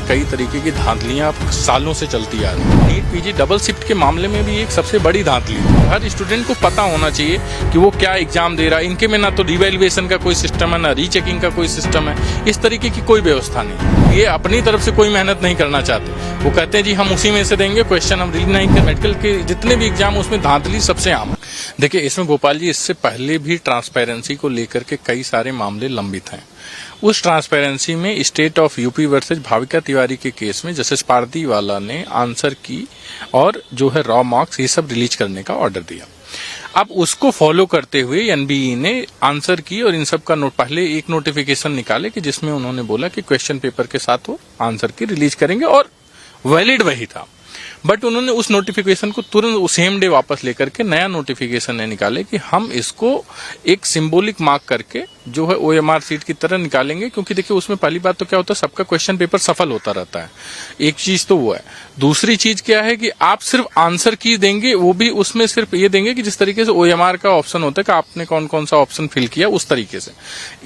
कई तरीके की धांधलियां सालों से चलती आ रही हैं। नीट पीजी डबल शिफ्ट के मामले में भी एक सबसे बड़ी धांधली है। हर स्टूडेंट को पता होना चाहिए कि वो क्या एग्जाम दे रहा है। इनके में ना तो रिवैल्यूएशन का कोई सिस्टम है, ना रीचेकिंग का कोई सिस्टम है। इस तरीके की कोई व्यवस्था नहीं। ये अपनी तरफ से कोई मेहनत नहीं करना चाहते। वो कहते हैं जी हम उसी में से देंगे, क्वेश्चन हम रीड नहीं करेंगे। मेडिकल के जितने भी एग्जाम उसमें धांधली सबसे आम है। देखिए इसमें गोपाल जी, इससे पहले भी ट्रांसपेरेंसी को लेकर के कई सारे मामले लंबित हैं। उस ट्रांसपेरेंसी में state of UP versus Bhavika Tiwari के केस में जस्टिस पारदीवाला ने आंसर की और जो है रॉ मार्क्स ये सब रिलीज करने का ऑर्डर दिया। अब उसको फॉलो करते हुए एनबीई ने आंसर की और इन सब का पहले एक नोटिफिकेशन निकाले कि जिसमें उन्होंने बोला कि क्वेश्चन पेपर के साथ वो आंसर की रिलीज करेंगे और वैलिड वही था। बट उन्होंने उस नोटिफिकेशन को तुरंत सेम डे वापस लेकर के नया नोटिफिकेशन निकाले कि हम इसको एक सिंबॉलिक मार्क करके जो है ओएमआर सीट की तरह निकालेंगे। क्योंकि देखिए उसमें पहली बात तो क्या होता है, सबका क्वेश्चन पेपर सफल होता रहता है। एक चीज तो वो है। दूसरी चीज क्या है कि आप सिर्फ आंसर की देंगे, वो भी उसमें सिर्फ ये देंगे कि जिस तरीके से ओएमआर का ऑप्शन होता है कि आपने कौन कौन सा ऑप्शन फिल किया उस तरीके से।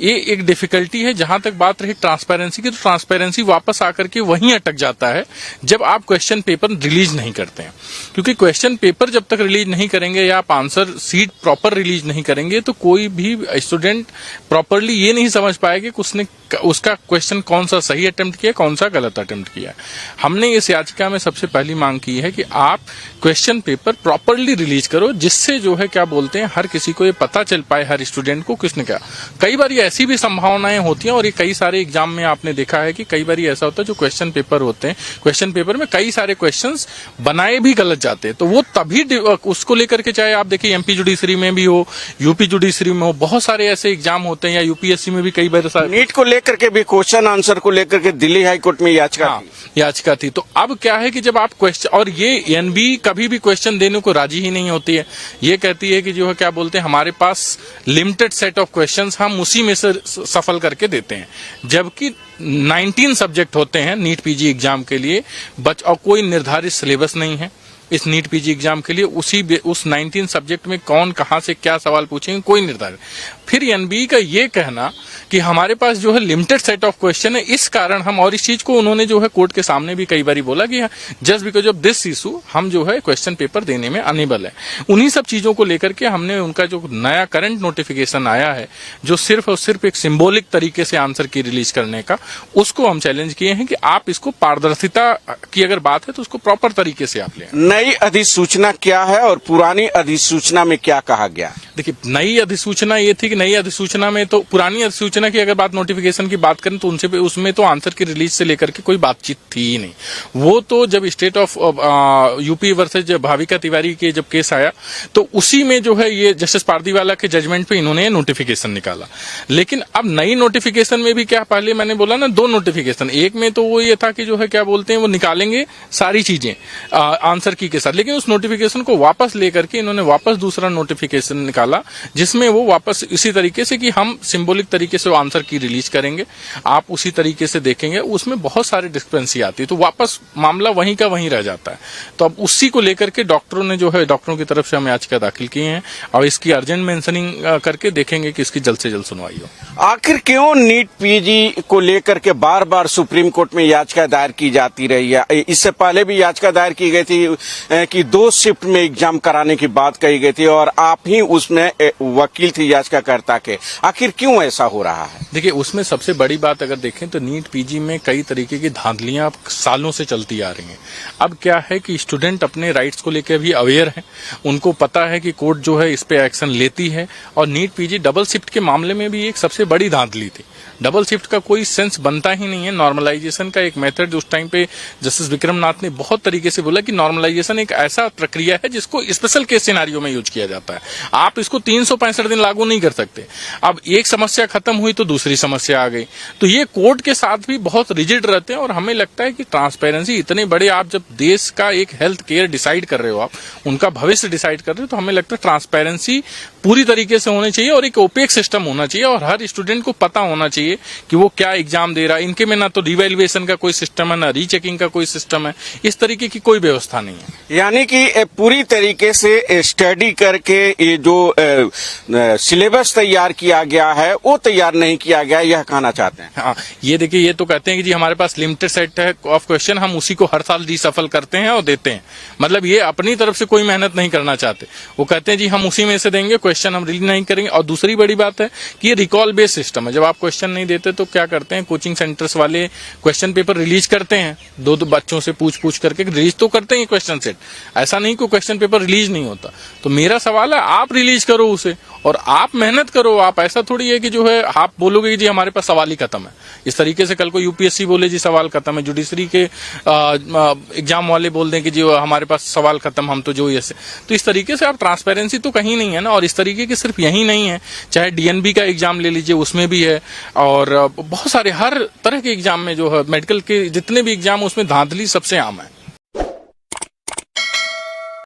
ये एक डिफिकल्टी है। जहां तक बात रही ट्रांसपेरेंसी की, तो ट्रांसपेरेंसी वापस आकर के वहीं अटक जाता है जब आप क्वेश्चन पेपर रिलीज नहीं करते हैं। क्योंकि क्वेश्चन पेपर जब तक रिलीज नहीं करेंगे या आप आंसर सीट प्रॉपर रिलीज नहीं करेंगे तो कोई भी स्टूडेंट प्रॉपरली ये नहीं समझ पाएगा कि उसने उसका क्वेश्चन कौन सा सही अटेम्प्ट किया, कौन सा गलत अटेम्प्ट किया। हमने इस याचिका में सबसे पहली मांग की है कि आप क्वेश्चन पेपर प्रॉपरली रिलीज करो, जिससे जो है क्या बोलते हैं हर किसी को ये पता चल पाए, हर स्टूडेंट को किसने क्या। कई बार ये ऐसी भी संभावनाएं होती हैं और ये कई सारे एग्जाम में आपने देखा है कि कई बार ऐसा होता है जो क्वेश्चन पेपर होते हैं, क्वेश्चन पेपर में कई सारे क्वेश्चंस बनाए भी गलत जाते हैं। तो वो तभी उसको लेकर के, चाहे आप देखिए एमपी जुडिशरी में भी हो, यूपी जुडिशरी में हो, बहुत सारे ऐसे एग्जाम होते हैं या यूपीएससी में भी कई बार नीट को लेकर के भी क्वेश्चन आंसर को लेकर के दिल्ली हाई कोर्ट में याचिका थी। तो अब क्या है कि जब आप क्वेश्चन, और ये एनबी कभी भी क्वेश्चन देने को राजी ही नहीं होती है। ये कहती है कि जो है क्या बोलते हैं हमारे पास लिमिटेड सेट ऑफ क्वेश्चंस, हम उसी में से सफल करके देते हैं। जबकि 19 सब्जेक्ट होते हैं नीट पीजी एग्जाम के लिए, और कोई निर्धारित सिलेबस नहीं है इस नीट पीजी एग्जाम के लिए। उस 19 सब्जेक्ट में कौन कहां से क्या सवाल पूछेंगे कोई निर्धारित। फिर एनबीई का ये कहना कि हमारे पास जो है लिमिटेड सेट ऑफ क्वेश्चन है, इस कारण हम, और इस चीज को उन्होंने जो है कोर्ट के सामने भी कई बार बोला कि just because of this issue हम जो है क्वेश्चन पेपर देने में अनेबल है। उन्हीं सब चीजों को लेकर के हमने उनका जो नया करंट नोटिफिकेशन आया है, जो सिर्फ और सिर्फ एक सिंबॉलिक तरीके से आंसर की रिलीज करने का, उसको हम चैलेंज किए हैं कि आप इसको पारदर्शिता की अगर बात है तो उसको प्रॉपर तरीके से आप लें। नई अधिसूचना क्या है और पुरानी अधिसूचना में क्या कहा गया? देखिए नई अधिसूचना ये थी कि नई अधिसूचना में, तो पुरानी अधिसूचना की अगर बात नोटिफिकेशन की बात करें तो उनसे उसमें तो आंसर की रिलीज से लेकर के कोई बातचीत थी ही नहीं। वो तो जब state of UP versus Bhavika Tiwari के जब केस आया तो उसी में जो है ये जस्टिस पारदीवाला के जजमेंट पे इन्होंने नोटिफिकेशन निकाला। लेकिन अब नई नोटिफिकेशन में भी क्या, पहले मैंने बोला ना 2 नोटिफिकेशन, एक में तो वो ये था कि जो है क्या बोलते हैं वो निकालेंगे सारी चीजें आंसर की के साथ, लेकिन उस नोटिफिकेशन को वापस लेकर के इन्होंने वापस दूसरा नोटिफिकेशन निकाला जिसमें वो वापस इसी तरीके से कि हम सिंबॉलिक तरीके से आंसर की रिलीज करेंगे, आप उसी तरीके से देखेंगे। उसमें बहुत सारी डिस्क्रिपेंसी आती है, तो वापस मामला वहीं का वहीं रह जाता है। तो अब उसी को लेकर के डॉक्टरों ने जो है, डॉक्टरों की तरफ से हम याचिका दाखिल की है और इसकी अर्जेंट मेंशनिंग करके देखेंगे कि इसकी जल्द से जल्द सुनवाई हो। आखिर क्यों नीट पीजी को लेकर के बार बार सुप्रीम कोर्ट में याचिका दायर की जाती रही है? इससे पहले भी याचिका दायर की गई थी कि 2 शिफ्ट में एग्जाम कराने की बात कही गई थी और आप ही उसमें वकील थी याचिकाकर्ता के। आखिर क्यों ऐसा हो रहा है? देखिए उसमें सबसे बड़ी बात अगर देखें तो नीट पीजी में कई तरीके की धांधलियां सालों से चलती आ रही हैं। अब क्या है कि स्टूडेंट अपने राइट्स को लेकर भी अवेयर है, उनको पता है कि कोर्ट जो है इस पे एक्शन लेती है। और नीट पीजी डबल शिफ्ट के मामले में भी एक सबसे बड़ी धांधली थी। डबल शिफ्ट का कोई सेंस बनता ही नहीं है। नॉर्मलाइजेशन का एक मेथड उस टाइम पे जस्टिस विक्रमनाथ ने बहुत तरीके से बोला कि नॉर्मलाइजेशन एक ऐसा प्रक्रिया है जिसको स्पेशल केस सिनेरियो में यूज किया जाता है। आप इसको 365 दिन लागू नहीं कर सकते। अब एक समस्या खत्म हुई तो दूसरी समस्या आ गई। तो ये कोर्ट के साथ भी बहुत रिजिड रहते हैं और हमें लगता है कि ट्रांसपेरेंसी इतने बड़े, आप जब देश का एक हेल्थ केयर डिसाइड कर रहे हो, आप उनका भविष्य डिसाइड कर रहे हो, तो हमें लगता है ट्रांसपेरेंसी पूरी तरीके से होनी चाहिए और एक ओपेक सिस्टम होना चाहिए और हर स्टूडेंट को पता होना चाहिए कि वो क्या एग्जाम दे रहा है। इनके में ना तो रिवैल्यूएशन का कोई सिस्टम है, ना रीचेकिंग का कोई सिस्टम है। इस तरीके की कोई व्यवस्था नहीं है। यानी कि पूरी तरीके से स्टडी करके ये जो सिलेबस सिलेबस तैयार किया गया है वो तैयार नहीं किया गया, यह कहना चाहते हैं। हाँ, ये देखिए, ये तो कहते हैं कि जी हमारे पास लिमिटेड सेट है ऑफ क्वेश्चन, हम उसी को हर साल रीसफल करते हैं और देते हैं। मतलब ये अपनी तरफ से कोई मेहनत नहीं करना चाहते। वो कहते हैं जी हम उसी में से देंगे, क्वेश्चन हम रिलीज नहीं करेंगे। और दूसरी बड़ी बात है कि ये रिकॉल बेस्ड सिस्टम है। जब आप क्वेश्चन नहीं देते तो क्या करते हैं, कोचिंग सेंटर्स वाले क्वेश्चन पेपर रिलीज करते हैं, दो बच्चों से पूछ करके रिलीज तो करते हैं क्वेश्चन सेट। ऐसा नहीं कोई क्वेश्चन पेपर रिलीज नहीं होता। तो मेरा सवाल है, आप रिलीज करो उसे और आप मेहनत करो। आप ऐसा थोड़ी है कि जो है आप बोलोगे कि जी हमारे पास सवाल ही खत्म है। इस तरीके से कल को यूपीएससी बोले जी सवाल खत्म है, जुडिशरी के एग्जाम वाले बोल दें कि जी हमारे पास सवाल खत्म, हम तो जो ऐसे। तो इस तरीके से आप ट्रांसपेरेंसी तो कहीं नहीं है ना। और इस तरीके के सिर्फ यही नहीं है, चाहे डीएनबी का एग्जाम ले लीजिए उसमें भी है, और बहुत सारे हर तरह के एग्जाम में जो है, मेडिकल के जितने भी एग्जाम उसमें धांधली सबसे आम है।